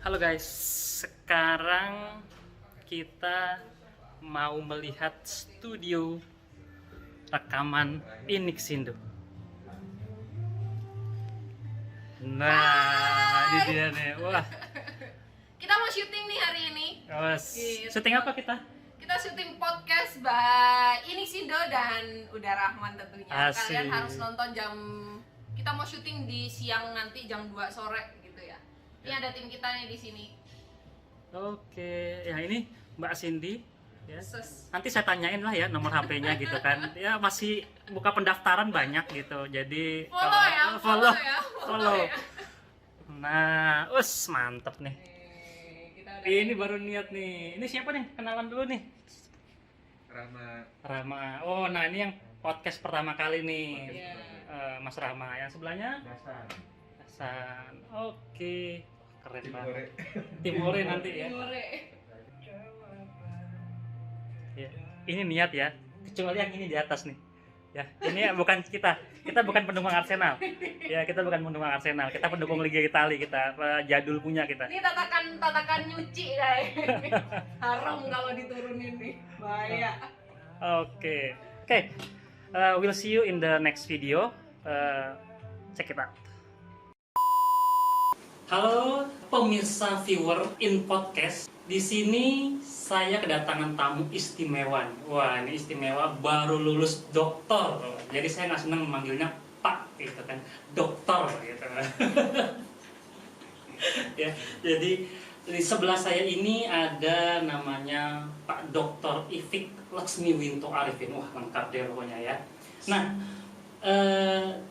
Halo guys, sekarang kita mau melihat studio rekaman Inixindo. Nah, ini dia nih. Wah, Kita mau syuting nih hari ini. Gitu. Syuting apa kita? Kita syuting podcast by Inixindo dan Uda Rahman tentunya. Asik. Kalian harus nonton kita mau syuting di siang nanti jam 2 sore gitu ya. Ini ada tim kita nih di sini. Oke, ya ini Mbak Cindy. Ya. Ses. Nanti saya tanyain lah ya nomor HP-nya gitu kan. Ya masih buka pendaftaran banyak gitu. Jadi Follow ya, follow ya. follow. Ya. Nah, mantep nih. Kita udah Ini baru niat nih. Ini siapa nih? Kenalan dulu nih. Rama. Oh, nah ini yang podcast pertama kali nih. Iya. Mas Rama. Yang sebelahnya? Hasan. Oke. Keren banget. Timore nanti ya. Timure. Ya. Ini niat ya. Kecuali yang ini di atas nih. Ya, ini bukan kita. Kita bukan pendukung Arsenal. Ya, kita bukan pendukung Arsenal. Kita pendukung Liga Italia kita. Jadul punya kita. Ini tatakan nyuci guys. Haram kalau diturunin nih. Bahaya. Oke. We'll see you in the next video. Check it out. Halo pemirsa viewer in podcast. Di sini saya kedatangan tamu istimewa. Wah, ini istimewa, baru lulus doktor. Jadi saya nggak senang memanggilnya Pak gitu kan. Doktor gitu. Ya, jadi di sebelah saya ini ada namanya Pak Dr. Ifik Laksmiwinto Arifin. Wah, lengkap deh pokoknya ya. Nah,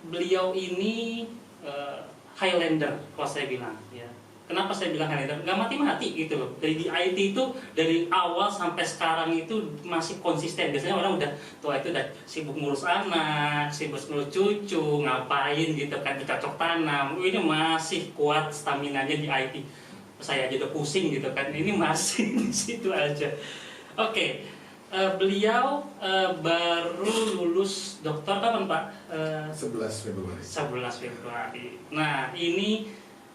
beliau ini Highlander kalau saya bilang ya. Kenapa saya bilang Highlander? Nggak mati-mati gitu loh. Dari di IT itu dari awal sampai sekarang itu masih konsisten. Biasanya orang udah tua itu udah sibuk ngurus anak, sibuk ngurus cucu, ngapain gitu kan, bercocok tanam. Ini masih kuat staminanya di IT. Saya aja udah pusing gitu kan. Ini masih di situ aja. Oke. Beliau baru lulus dokter kapan Pak? 11 Februari. 11 Februari. Nah, ini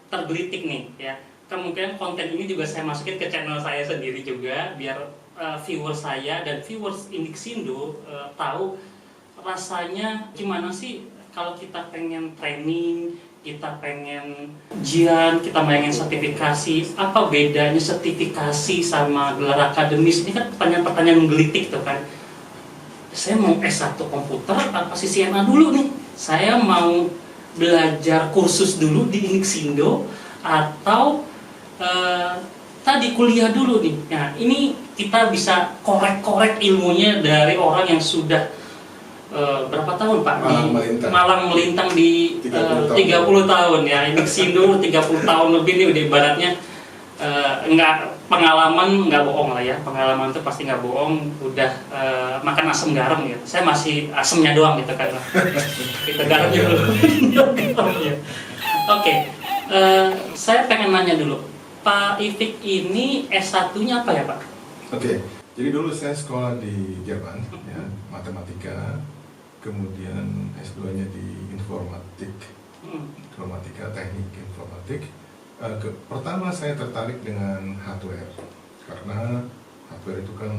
tergelitik nih ya. Kemungkinan konten ini juga saya masukin ke channel saya sendiri juga biar viewer saya dan viewers Inixindo tahu rasanya gimana sih kalau kita pengen training, kita pengen ujian, kita pengen sertifikasi. Apa bedanya sertifikasi sama gelar akademis? Ini kan pertanyaan-pertanyaan menggelitik tuh kan. Saya mau S1 komputer apa CCNA dulu nih? Saya mau belajar kursus dulu di Inixindo atau tadi kuliah dulu nih. Nah, ini kita bisa korek-korek ilmunya dari orang yang sudah berapa tahun Pak? Malang melintang di 30 tahun ya. Inixindo 30 tahun lebih nih udah ibaratnya pengalaman nggak bohong lah ya. Pengalaman itu pasti nggak bohong. Udah makan asam garam gitu. Saya masih asamnya doang gitu kan. Kita garamnya dulu. Oke. Saya pengen nanya dulu. Pak Ifik ini S1-nya apa ya Pak? Oke. Jadi dulu saya sekolah di Jerman ya, matematika. Kemudian S2-nya di informatika teknik informatik. Pertama saya tertarik dengan hardware karena hardware itu kan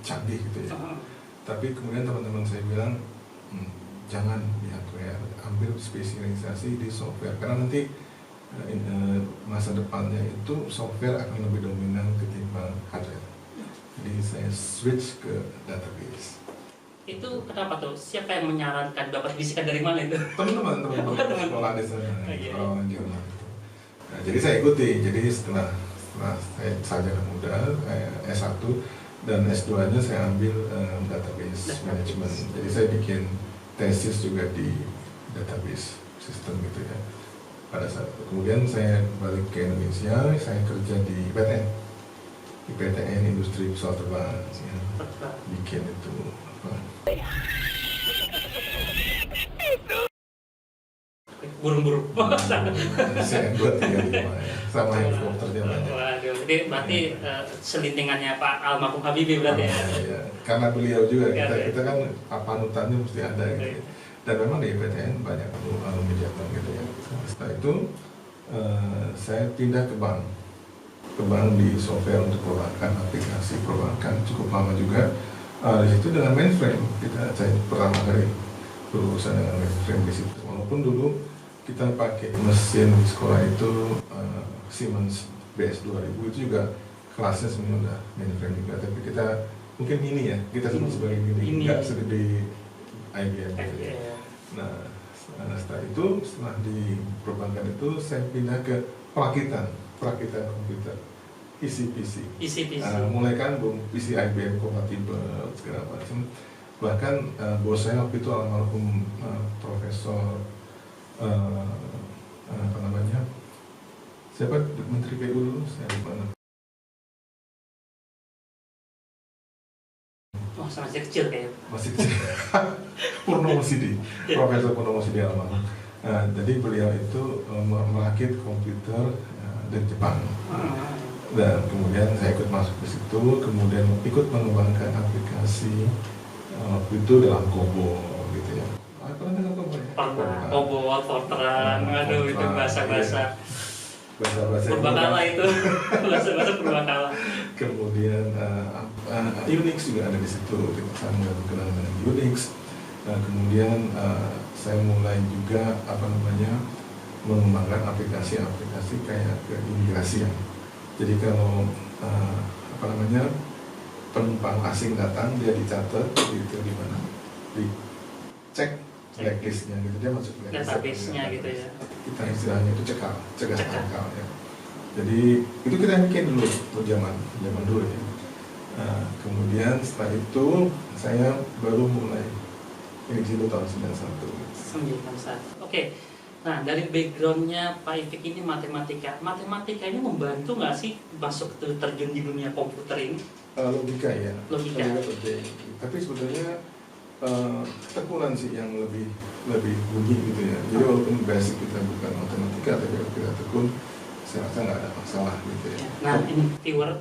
canggih gitu ya. Tapi kemudian teman-teman saya bilang jangan di hardware, ambil spesialisasi di software karena nanti masa depannya itu software akan lebih dominan ketimbang hardware. Jadi saya switch ke database. Itu kenapa tuh? Siapa yang menyarankan? Dapat bisikan dari mana itu? Teman-teman sekolah di sana, orang Jerman itu. Nah, jadi saya ikuti. Jadi setelah saya sarjana muda, S1 dan S2-nya saya ambil database management. Jadi saya bikin tesis juga di database sistem gitu ya. Pada saat itu. Kemudian saya balik ke Indonesia, saya kerja di PTN. Di PTN Industri Pesawat Terbang ya. Bikin itu burung-burung. saya buat 35 ya. Sama helikopter zamannya. Waduh, jadi berarti selintingannya Pak almarhum Habibie berarti ya. Ya. Karena beliau juga kita kan panutannya mesti ada gitu. Dan memang di PTN banyak alumni Jepang gitu ya. Setelah itu saya pindah ke bank di software untuk perbankan, aplikasi perbankan cukup lama juga. Di situ dengan mainframe saya pertama kali berurusan dengan mainframe di situ. Walaupun dulu kita pakai mesin di sekolah itu Siemens BS2000 itu juga kelasnya sebenarnya udah mainframe juga, tapi kita mungkin ini ya kita sebut sebagai ini nggak segede IBM. Nah setelah itu, setelah di perbankan itu saya pindah ke perakitan komputer, isi PC. Mulai kan belum PC IBM kompatibel segala macam. Bahkan bos saya waktu itu almarhum Profesor apa namanya, siapa Menteri PU dulu, saya lupa. Masih kecil kayaknya. Masih kecil. Purnomo Sidi, Profesor Purnomo Sidi almarhum. Jadi beliau itu merakit komputer dari Jepang. Dan kemudian saya ikut masuk ke situ, kemudian ikut mengembangkan aplikasi waktu itu dalam COBOL gitu ya. Pernah dengar COBOL ya? Pernah, COBOL, Fortran, aduh itu bahasa-bahasa purbakala itu, bahasa-bahasa purbakala. Kemudian Unix juga ada di situ, kita sama kenal dengan Unix. Kemudian saya mulai juga mengembangkan aplikasi-aplikasi kayak keimigrasian. Jadi kalau penumpang asing datang, dia dicatat gitu di mana, dicek blacklistnya gitu, dia masuk database-nya gitu ya. Kita istilahnya itu cegah tangkal ya. Jadi itu kita bikin dulu zaman dulu ya. Kemudian setelah itu saya baru mulai ini di tahun 91. Oke. Nah, dari backgroundnya Pak Ifik ini matematika ini membantu nggak sih masuk terjun di dunia komputer ini? Logika ya. Logika penting. Tapi sebetulnya ketekunan sih yang lebih bunyi gitu ya. Jadi walaupun basic kita bukan matematika, tapi kalau kita tekun, saya rasa nggak ada masalah gitu ya. Nah, ini viewer,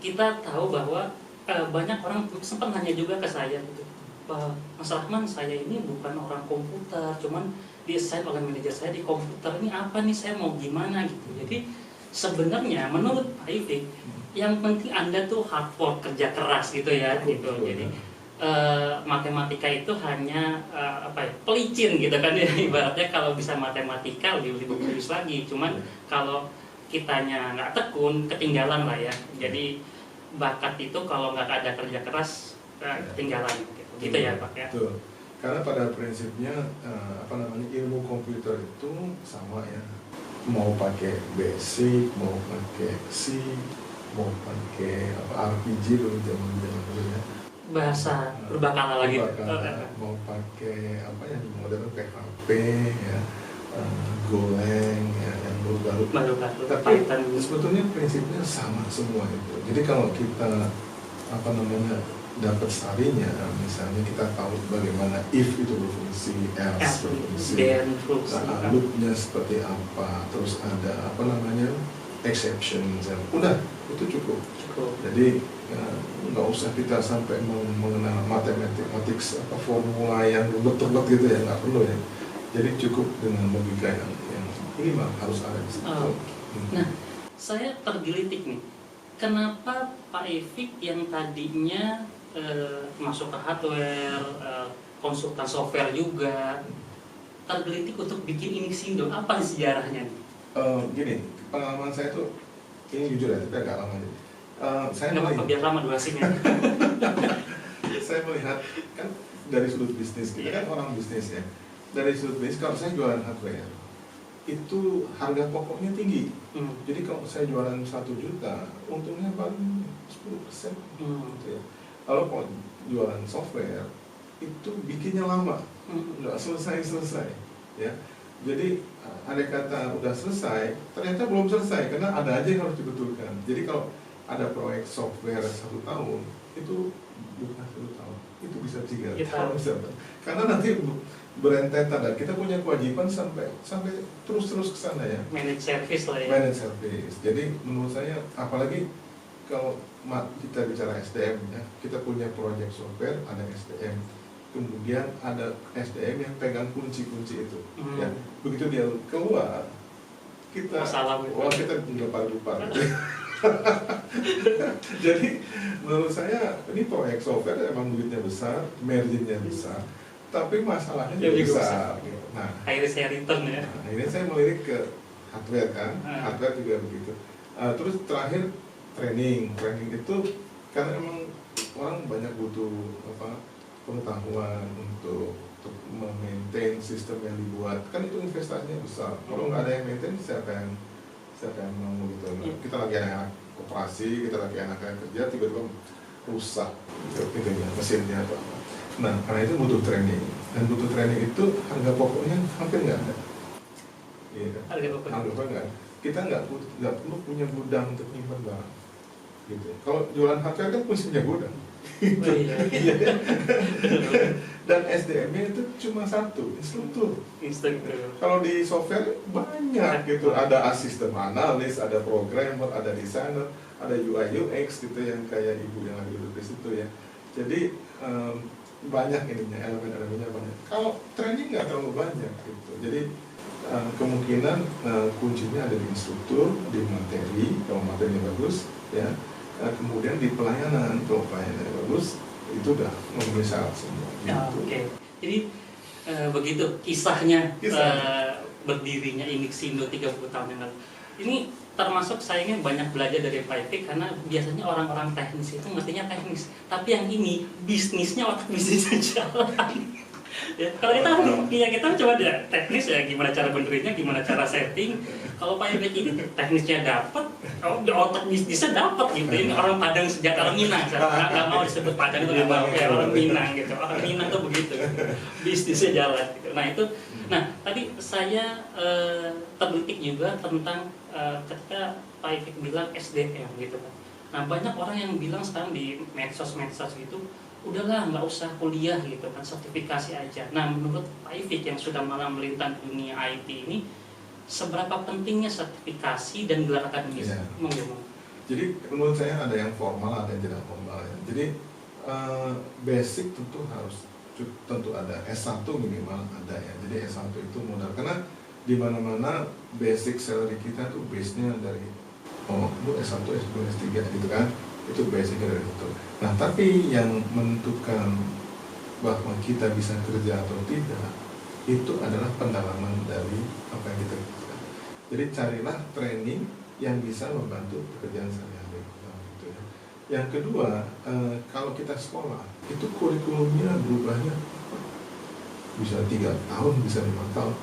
kita tahu bahwa banyak orang sempat nanya juga ke saya gitu, Mas Rahman, saya ini bukan orang komputer, cuman di-assign oleh manajer saya di komputer, ini apa nih, saya mau gimana gitu. Jadi sebenarnya menurut Pak Ifik, yang penting Anda tuh hard work, kerja keras gitu ya gitu. Jadi matematika itu hanya pelicin gitu kan ya, ibaratnya kalau bisa matematika lebih bagus lagi. Cuman kalau kitanya nggak tekun, ketinggalan lah ya. Jadi bakat itu kalau nggak ada kerja keras ketinggalan gitu ya Pak ya. Betul. Karena pada prinsipnya ilmu komputer itu sama ya. Mau pakai basic, mau pakai C, mau pakai RPG dulu zaman dulu ya. Bahasa berbakala lagi. Mau pakai modern PHP ya, Golang ya, yang baru-baru. Tapi sebetulnya prinsipnya sama semua itu. Jadi kalau kita dapat sarinya, misalnya kita tahu bagaimana if itu berfungsi, else berfungsi, loopnya seperti apa, terus ada exception, udah itu cukup. Jadi nggak usah kita sampai mengenal matematik formula yang betul-betul gitu ya, nggak perlu ya. Jadi cukup dengan logika yang minimal harus ada di situ. Nah, saya tergelitik nih, kenapa Pak Ifik yang tadinya masuk ke hardware, konsultan software juga, tergelitik untuk bikin Inixindo? Apa sejarahnya nih? Gini, pengalaman saya tuh ini jujur ya, tapi agak lama aja. Saya biar lama durasinya. Saya melihat kan dari sudut bisnis, kita kan orang bisnis ya. Dari sudut bisnis, kalau saya jualan hardware itu harga pokoknya tinggi. Jadi kalau saya jualan 1 juta, untungnya paling 10% gitu ya. Kalau jualan software itu bikinnya lama, nggak selesai ya. Jadi ada kata udah selesai, ternyata belum selesai karena ada aja yang harus dibetulkan. Jadi kalau ada proyek software 1 tahun, itu bukan 1 tahun, itu bisa 3 tahun, karena nanti berentetan dan kita punya kewajiban sampai terus ke sana ya. Manage service lah ya. Manage service. Jadi menurut saya, apalagi kalau kita bicara SDM ya, kita punya proyek software, ada SDM, kemudian ada SDM yang pegang kunci-kunci itu. Ya, begitu dia keluar, kita masalah gitu. wah kita lupa jadi menurut saya ini proyek software emang duitnya besar, marginnya besar, tapi masalahnya juga besar. Nah, akhirnya saya return ya. Nah, akhirnya saya melirik ke hardware kan, hardware juga begitu. Terus terakhir training itu karena emang orang banyak butuh pengetahuan untuk memaintain sistem yang dibuat, kan itu investasinya besar. Kalau nggak ada yang maintain, siapa yang mau gitu. Kita lagi anak operasi, kita lagi anak kerja, tiba-tiba rusak gitu ya, mesinnya atau apa. Nah, karena itu butuh training, dan butuh training itu harga pokoknya hampir nggak ada. Iya, harga pokoknya nggak ada. Kita nggak perlu punya gudang untuk nyimpan barang. Gitu. Kalau jualan hardware kan punya gudang. Oh, iya. Dan SDM-nya itu cuma satu, instruktur. Kalau di software banyak gitu, ada asisten analis, ada programmer, ada designer, ada UI UX gitu yang kayak ibu yang lagi duduk di situ ya. Jadi banyak ininya, elemen-elemennya banyak. Kalau training nggak terlalu banyak gitu. Jadi kemungkinan kuncinya ada di instruktur, di materi, kalau materinya bagus ya. Kemudian di pelayanan, kalau pelayanannya bagus, itu udah memenuhi syarat semua. Gitu. Oke. Jadi begitu kisahnya berdirinya Inixindo 30 tahun yang lalu. Ini termasuk sayangnya banyak belajar dari Pak Ipik, karena biasanya orang-orang teknis itu mestinya teknis, tapi yang ini bisnisnya, otak bisnisnya jalan. Ya, kalau kita coba deh teknis ya, gimana cara benerinnya, gimana cara setting. Kalau Pak Ipik ini teknisnya dapat, otak bisnisnya dapat gitu. Ini orang Padang sejak orang Minang, nggak mau disebut Padang itu nggak mau, ya orang Minang gitu. Orang Minang tuh begitu, bisnisnya jalan. Gitu. Nah tadi saya terbetik juga tentang ketika Pak Ipik bilang SDM gitu kan. Nah banyak orang yang bilang sekarang di medsos gitu, udahlah nggak usah kuliah gitu kan, sertifikasi aja. Nah menurut Pak Ipik yang sudah malah melintang dunia IT ini, seberapa pentingnya sertifikasi dan gelar akademis? Ya. Mungkin. Jadi menurut saya ada yang formal, ada yang tidak formal ya. Jadi basic tentu ada, S1 minimal ada ya. Jadi S1 itu modal, karena di mana-mana basic salary kita tuh base-nya dari lu S1, S2, S3 gitu kan. Itu basicnya dari itu. Nah, tapi yang menentukan bahwa kita bisa kerja atau tidak, itu adalah pendalaman dari apa yang kita kerjakan. Jadi carilah training yang bisa membantu pekerjaan sehari-hari. Gitu ya. Yang kedua, kalau kita sekolah, itu kurikulumnya berubahnya bisa 3 tahun, bisa 5 tahun.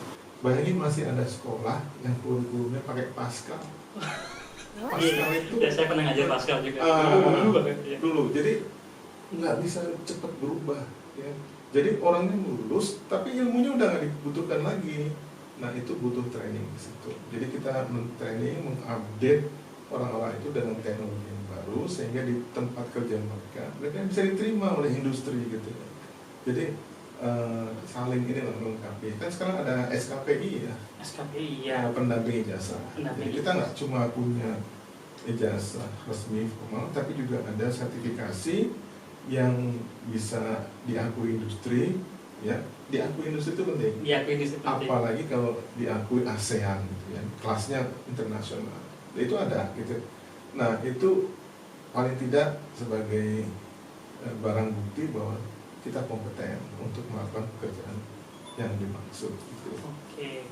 Bayangin masih ada sekolah yang kurikulumnya pakai Pascal. Pascal itu ya, saya pernah ngajar Pascal juga. Dulu, jadi nggak bisa cepat berubah. Ya. Jadi orangnya lulus, tapi ilmunya udah nggak dibutuhkan lagi. Nah itu butuh training di situ. Jadi kita men-training, mengupdate orang-orang itu dengan teknologi yang baru, sehingga di tempat kerja mereka bisa diterima oleh industri gitu. Jadi saling ini melengkapi. Kan sekarang ada SKPI ya. SKPI ya. Pendamping ijazah. Jadi kita nggak cuma punya ijazah resmi formal, tapi juga ada sertifikasi yang bisa diakui industri, ya. Diakui industri itu penting. Diakui industri penting. Apalagi kalau diakui ASEAN, gitu ya, kelasnya internasional. Itu ada, gitu. Nah itu paling tidak sebagai barang bukti bahwa kita kompeten untuk melakukan pekerjaan yang dimaksud. Gitu. Oke.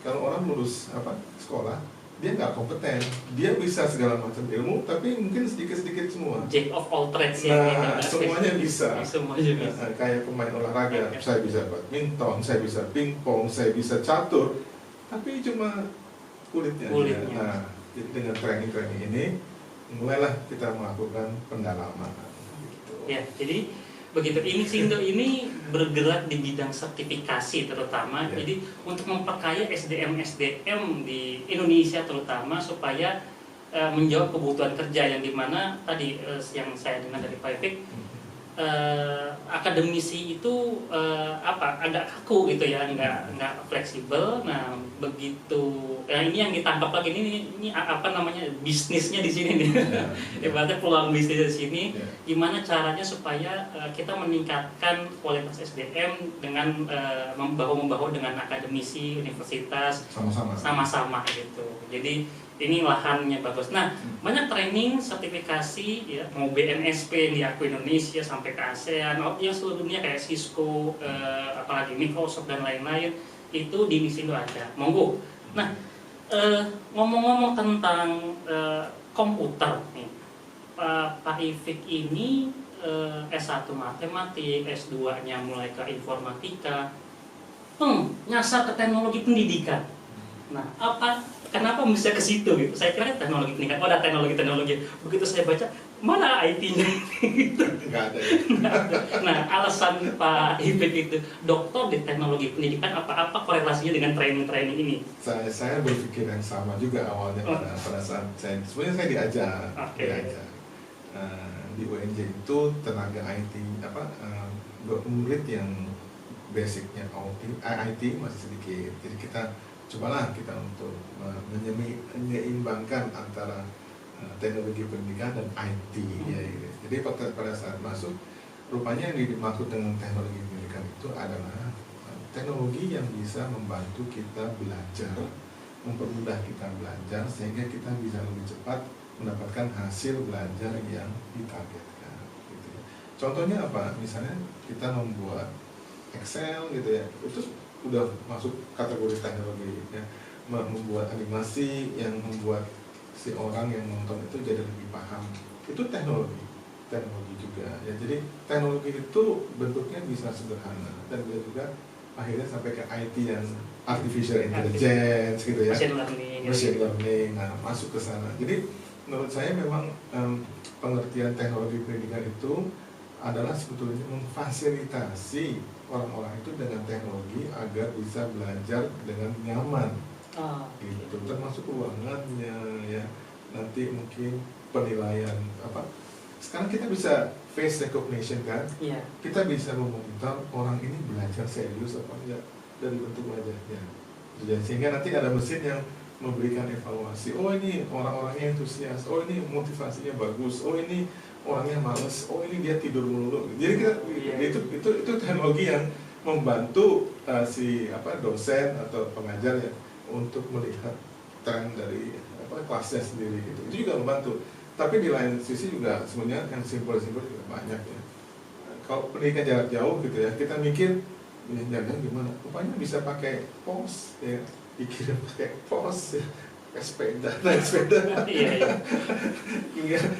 Kalau orang lulus sekolah, dia nggak kompeten, dia bisa segala macam ilmu, tapi mungkin sedikit-sedikit semua. Jack of all trades ya. Nah, semuanya bisa. Semuanya bisa. Kayak pemain olahraga, saya bisa badminton, saya bisa pingpong, saya bisa catur, tapi cuma kulitnya. Nah, jadi dengan training ini, mulailah kita melakukan pendalaman. Gitu. Ya, jadi begitu. Inixindo ini bergerak di bidang sertifikasi terutama. Ya. Jadi untuk memperkaya SDM di Indonesia terutama, supaya menjawab kebutuhan kerja yang dimana tadi yang saya dengar dari Pak Ipik, akademisi itu agak kaku gitu ya, nggak fleksibel. Nah begitu Ini yang ditangkap lagi ini apa namanya bisnisnya di sini nih. Ya. Ibaratnya peluang bisnis di sini. Ya. Gimana caranya supaya kita meningkatkan kualitas SDM dengan membahu-membahu dengan akademisi, universitas, sama-sama gitu. Jadi ini lahannya bagus. Nah, banyak training, sertifikasi, ya, mau BNSP yang diakui Indonesia sampai ke ASEAN, yang seluruh dunia kayak Cisco, apalagi Microsoft dan lain-lain, itu di Misindo ada. Monggo. Nah, ngomong-ngomong tentang komputer nih, Pak Ifik ini S1 matematik, S2-nya mulai ke informatika, nyasar ke teknologi pendidikan. Nah, kenapa bisa ke situ gitu? Saya kira teknologi pendidikan, ada teknologi. Begitu saya baca, mana IT-nya? Gitu. Nggak ada ya. Nah, alasan Pak Ifik itu doktor di teknologi pendidikan, apa korelasinya dengan training-training ini? Saya berpikir yang sama juga awalnya pada saat sebenarnya saya diajar. Di UNJ itu tenaga IT murid yang basicnya IT masih sedikit, jadi kita cobalah untuk menyeimbangkan antara teknologi pendidikan dan IT ya, gitu. Jadi pada saat masuk, rupanya yang dimaksud dengan teknologi pendidikan itu adalah teknologi yang bisa membantu kita belajar, mempermudah kita belajar sehingga kita bisa lebih cepat mendapatkan hasil belajar yang ditargetkan gitu ya. Contohnya apa? Misalnya kita membuat Excel gitu ya, itu udah masuk kategori teknologi ya. Membuat animasi yang membuat si orang yang nonton itu jadi lebih paham, itu teknologi juga ya. Jadi teknologi itu bentuknya bisa sederhana dan bisa juga akhirnya sampai ke IT yang artificial intelligence gitu ya, machine learning, nah masuk ke sana. Jadi menurut saya memang pengertian teknologi pendidikan itu adalah sebetulnya memfasilitasi orang-orang itu dengan teknologi agar bisa belajar dengan nyaman, gitu. Termasuk keuangannya ya, nanti mungkin penilaian sekarang kita bisa face recognition kan, kita bisa memonitor orang ini belajar serius apa enggak dari bentuk wajahnya, sehingga nanti ada mesin yang memberikan evaluasi, oh ini orang-orangnya antusias, oh ini motivasinya bagus, oh ini orangnya males, oh ini dia tidur melulu. Jadi kita itu teknologi yang membantu si dosen atau pengajar ya untuk melihat tren dari kelasnya sendiri gitu. Itu juga membantu. Tapi di lain sisi juga sebenarnya yang simpel-simpel juga banyak ya. Kalau pendidikan jarak jauh gitu ya, kita mikir jaraknya gimana? Rupanya bisa pakai pos ya, dikirim pakai pos ya. Sepeda, naik sepeda. Iya.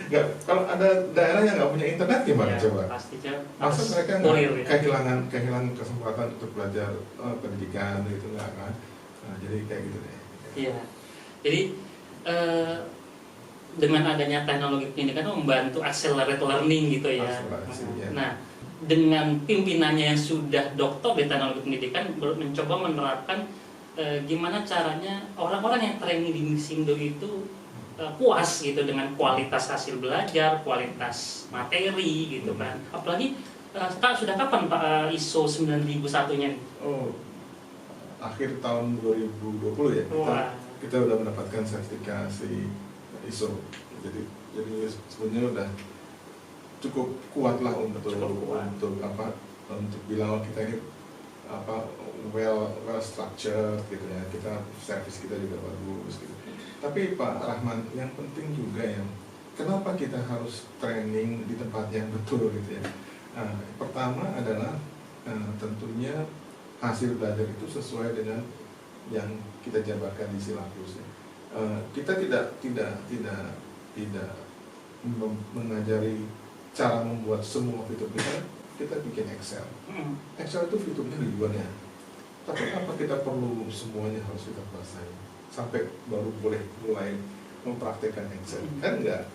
Nggak, kalau ada daerah yang nggak punya internet gimana coba? Pastinya. Masa mereka nggak kehilangan kesempatan untuk belajar pendidikan gitu nggak kan? Nah, jadi kayak gitu deh. Iya. Jadi dengan adanya teknologi pendidikan itu membantu accelerate learning gitu ya. Nah, dengan pimpinannya yang sudah doktor di teknologi pendidikan mencoba menerapkan gimana caranya orang-orang yang training di Misindo itu puas gitu dengan kualitas hasil belajar, kualitas materi gitu kan. Apalagi sudah kapan Pak ISO 9001-nya? Oh, akhir tahun 2020 ya. Kita udah mendapatkan sertifikasi ISO. Jadi sebenarnya udah cukup kuat lah untuk bilang kita ini well structured gitu ya, kita service kita juga bagus gitu. Tapi Pak Rahman, yang penting juga yang kenapa kita harus training di tempat yang betul gitu ya. Pertama adalah tentunya hasil belajar itu sesuai dengan yang kita jabarkan di silabus ya. Kita tidak mengajari cara membuat semua fitur kita bikin Excel. Excel itu fiturnya ribuan ya. Tapi apa kita perlu semuanya harus kita kuasai sampai baru boleh mulai mempraktekkan Excel? Kan enggak.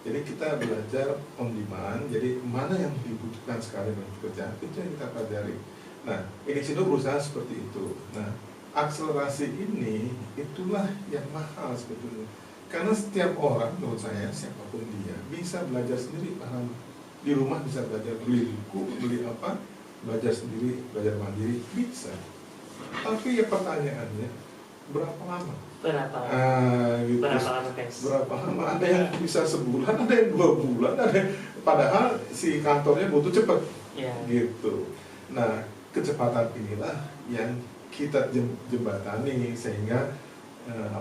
Jadi kita belajar on demand. Jadi mana yang dibutuhkan sekali dalam pekerjaan itu yang kita pelajari. Nah, Misindo berusaha seperti itu. Nah, akselerasi ini itulah yang mahal sebetulnya. Karena setiap orang, menurut saya, siapapun dia bisa belajar sendiri, paham. Di rumah bisa belajar, beli buku, beli apa, belajar sendiri, belajar mandiri, bisa. Tapi ya pertanyaannya, berapa lama? Berapa? Gitu. Berapa lama guys? Berapa lama? Ada yang bisa sebulan, ada yang 2 bulan, ada yang, padahal si kantornya butuh cepat, gitu. Nah, kecepatan inilah yang kita jembatani sehingga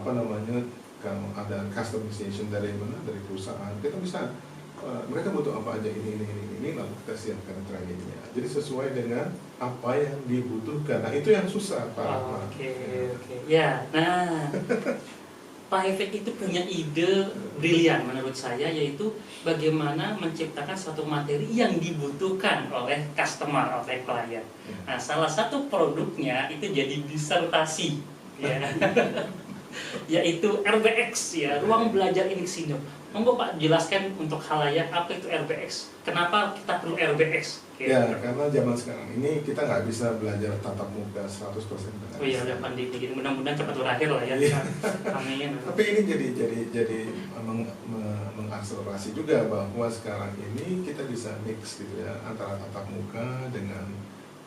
kalau ada customization dari mana, dari perusahaan, kita bisa mereka butuh apa aja ini, lalu kita siapkan trainingnya. Jadi sesuai dengan apa yang dibutuhkan. Nah itu yang susah Pak. Oke. Ya, nah Pak Efek itu punya ide brilian menurut saya, yaitu bagaimana menciptakan suatu materi yang dibutuhkan oleh customer, oleh klien. Nah, salah satu produknya itu jadi disertasi, ya. Yaitu RBX, ya, Ruang Belajar Inixindo. Monggo Pak jelaskan untuk khalayak apa itu RBX, kenapa kita perlu RBX? Ya, karena zaman sekarang ini kita nggak bisa belajar tatap muka 100% benar. Oh iya, udah pandemi gini, mudah-mudahan cepat berakhir lah ya. Amin. Tapi ini jadi mengakselerasi juga bahwa sekarang ini kita bisa mix gitu ya, antara tatap muka dengan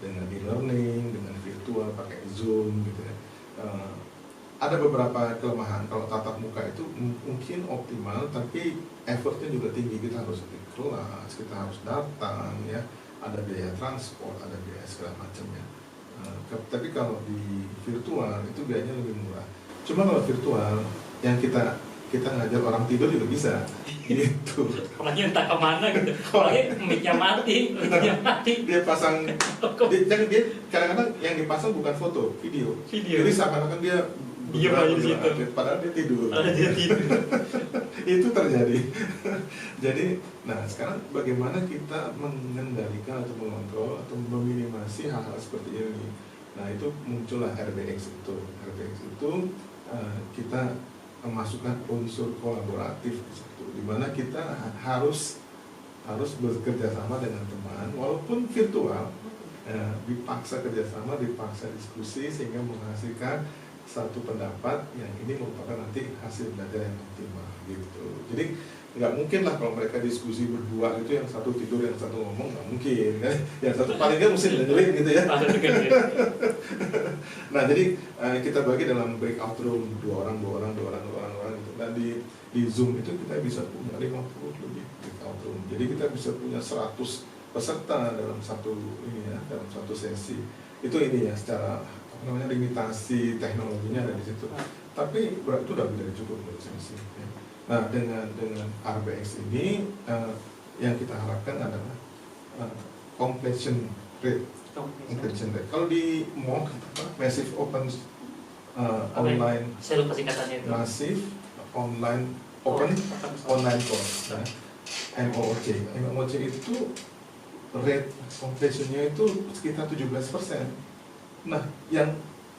e-learning, dengan virtual pakai Zoom gitu ya. Ada beberapa kelemahan. Kalau tatap muka itu mungkin optimal, tapi effortnya juga tinggi. Kita harus di kelas, kita harus datang, ya. Ada biaya transport, ada biaya segala macamnya. Tapi kalau di virtual itu biayanya lebih murah. Cuma kalau virtual, yang kita ngajar orang tidur juga bisa, gitu. Orangnya entah kemana gitu. Orangnya mic-nya mati. Dia pasang, dia kadang-kadang yang dipasang bukan foto, video. Jadi seakan-akan dia diam aja di situ. Padahal dia tidur. Itu terjadi. Jadi, nah sekarang bagaimana kita mengendalikan atau mengontrol atau meminimasi hal-hal seperti ini. Nah itu muncullah RBX itu. RBX itu kita memasukkan unsur kolaboratif di situ, di mana kita harus bekerja sama dengan teman, walaupun virtual, dipaksa kerjasama, dipaksa diskusi sehingga menghasilkan satu pendapat yang ini merupakan nanti hasil belajar yang optimal gitu. Jadi nggak mungkin lah kalau mereka diskusi berdua itu yang satu tidur yang satu ngomong, nggak mungkin kan? Yang satu paling nggak mesti dengerin gitu ya. Nah jadi kita bagi dalam breakout room 2 orang gitu. Dan di Zoom itu kita bisa punya 50 lebih breakout room. Jadi kita bisa punya 100 peserta dalam satu sesi. Itu ini ya secara limitasi teknologinya ada di situ. Tapi itu udah cukup menurut saya sih. Nah dengan RBX ini yang kita harapkan adalah completion rate. Kalau di MOOC, Massive Open Online, saya lupa singkatannya itu. Massive Online Open Online Course, MOOC. MOOC itu rate completionnya itu sekitar 17%. Nah, yang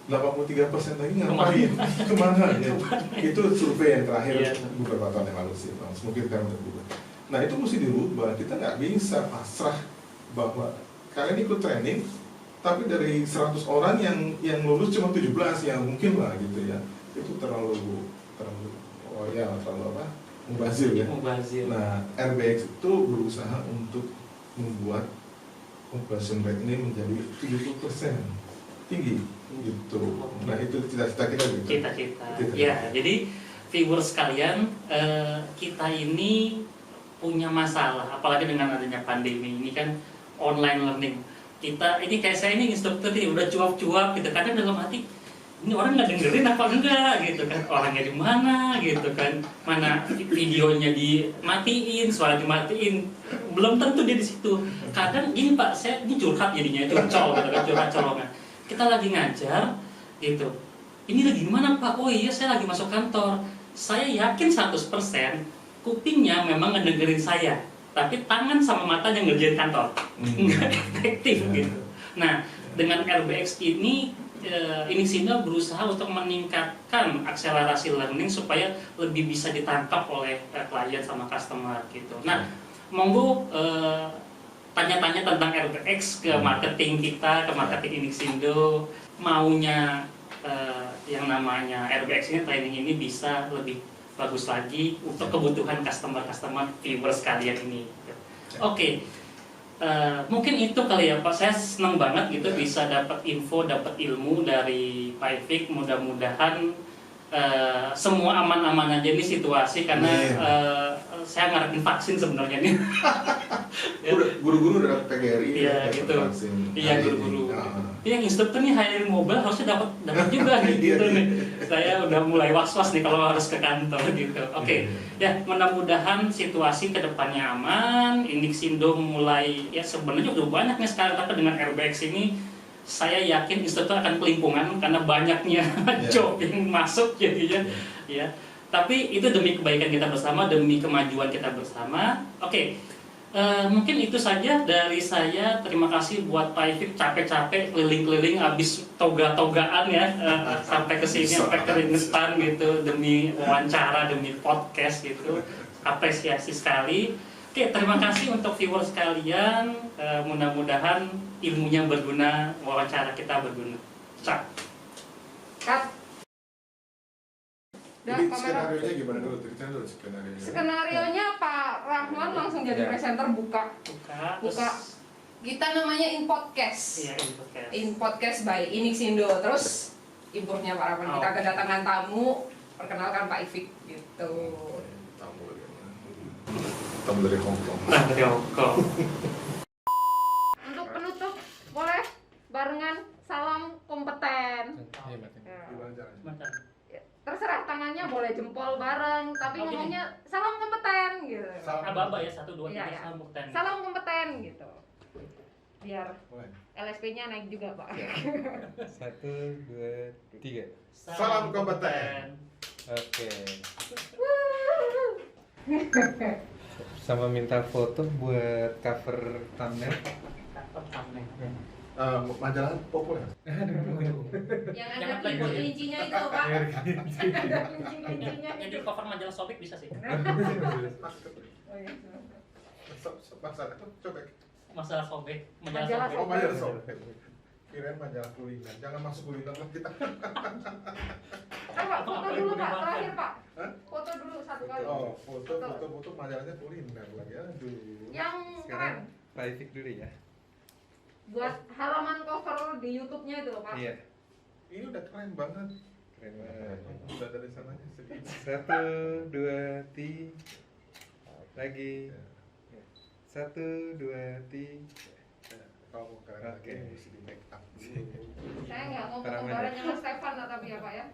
83% lagi ngapain? Kemana? Ya? Itu survei yang terakhir beberapa tahun yang lalu sih, mungkin sekarang udah berubah. Nah itu mesti dirubah. Kita nggak bisa pasrah bahwa kalian ikut training, tapi dari 100 orang yang lulus cuma 17, yang mungkin lah gitu ya. Itu terlalu mubazir ya. Nah RBX itu berusaha untuk membuat completion rate ini menjadi 70%. Tinggi gitu. Nah itu cita-cita kita gitu. Cita-cita. Ya, jadi viewers sekalian, kita ini punya masalah, apalagi dengan adanya pandemi ini kan online learning. Kita ini kayak saya ini instruktur nih udah cuap-cuap gitu, kadang dalam hati ini orang nggak dengerin apa enggak gitu kan, orangnya di mana gitu kan, mana videonya dimatiin, suara dimatiin, belum tentu dia di situ. Kadang gini Pak, saya ini curhat jadinya, curcol gitu kan, curhat-colongan. Kita lagi ngajar gitu, ini lagi gimana Pak? Oh iya saya lagi masuk kantor. Saya yakin 100% kupingnya memang ngedengerin saya, tapi tangan sama mata yang ngerjain kantor nggak efektif gitu. Nah dengan RBX ini Inixindo berusaha untuk meningkatkan akselerasi learning supaya lebih bisa ditangkap oleh klien sama customer gitu. Nah monggo tanya-tanya tentang RBX ke marketing kita, ke marketing Inixindo, maunya yang namanya RBX ini, training ini bisa lebih bagus lagi untuk kebutuhan customer viewers kalian ini. Oke. Mungkin itu kali ya Pak, saya senang banget gitu bisa dapat info, dapat ilmu dari Pak Ifik. Mudah-mudahan semua aman-aman aja nih situasi, karena saya ngarepin vaksin sebenarnya nih. Ya. Guru-guru udah PGRI Iya gitu. Iya guru-guru. Yang instruktur nih hiring mobile harusnya dapat juga gitu nih. Saya udah mulai was-was nih kalau harus ke kantor gitu. Oke. Ya, mudah-mudahan situasi kedepannya aman. Indixindo mulai, ya sebenarnya udah banyak nih sekarang, tapi dengan RBX ini saya yakin instruktur akan kelimpungan karena banyaknya job yang masuk jadinya. Ya. Tapi itu demi kebaikan kita bersama, demi kemajuan kita bersama. Oke. Mungkin itu saja dari saya. Terima kasih buat Pak Ifik, capek-capek keliling-keliling abis toga-togaan ya, sampai ke sini sampai keringetan gitu demi wawancara, demi podcast gitu. Apresiasi sekali. Oke, terima kasih untuk viewers sekalian. Mudah-mudahan ilmunya berguna, wawancara kita berguna. Cak. Cut. Jadi skenario-nya gimana dulu? Ceritain dulu skenario-nya. Skenarionya Pak Rahman langsung jadi presenter, buka. Kita namanya In Podcast. Iya, In Podcast. In Podcast by Indixindo. Terus impurnya Pak Rahman, kita kedatangan tamu, perkenalkan Pak Ifik gitu. Tamu dari Hong Kong. Dari Hongkong. Untuk penutup boleh barengan salam kompeten. Gimana caranya? Terserah, tangannya boleh jempol bareng, tapi Oh, ngomongnya salam kompeten gitu. Aba-aba ya, 1, 2, 3, Iya, iya. salam kompeten. Salam kompeten gitu. Biar Mulai. LSP-nya naik juga, Pak. 1, 2, 3. Salam kompeten. Oke. Sama minta foto buat cover thumbnail. Majalah populer. Yang ada kelinci-kelincinya itu, Pak. Ada kelinci-kelincinya Jadi itu. cover majalah Sobek bisa sih. Oh, iya. Masalah cobek. Masalah Sobek, Majalah Oh, majalah sobek. Kirain majalah kuliner. Jangan masuk kuliner lah kita. Coba foto dulu, Pak. Terakhir, Pak. Hah? Foto dulu satu kali. Oh, foto majalahnya kuliner lagi. Aduh. Yang keren. Pak Ifik dulu ya. Buat halaman cover di YouTube-nya itu loh, Pak. Iya. Ini udah keren banget. Keren banget. Udah dari sananya sedikit. 1, 2, 3. Lagi. 1, 2, 3. Kalau mau keren lagi Oke. mesti di make up dulu. Saya nggak ngomong Halaman. kembarannya Mas Stefan lah, tapi ya, Pak ya.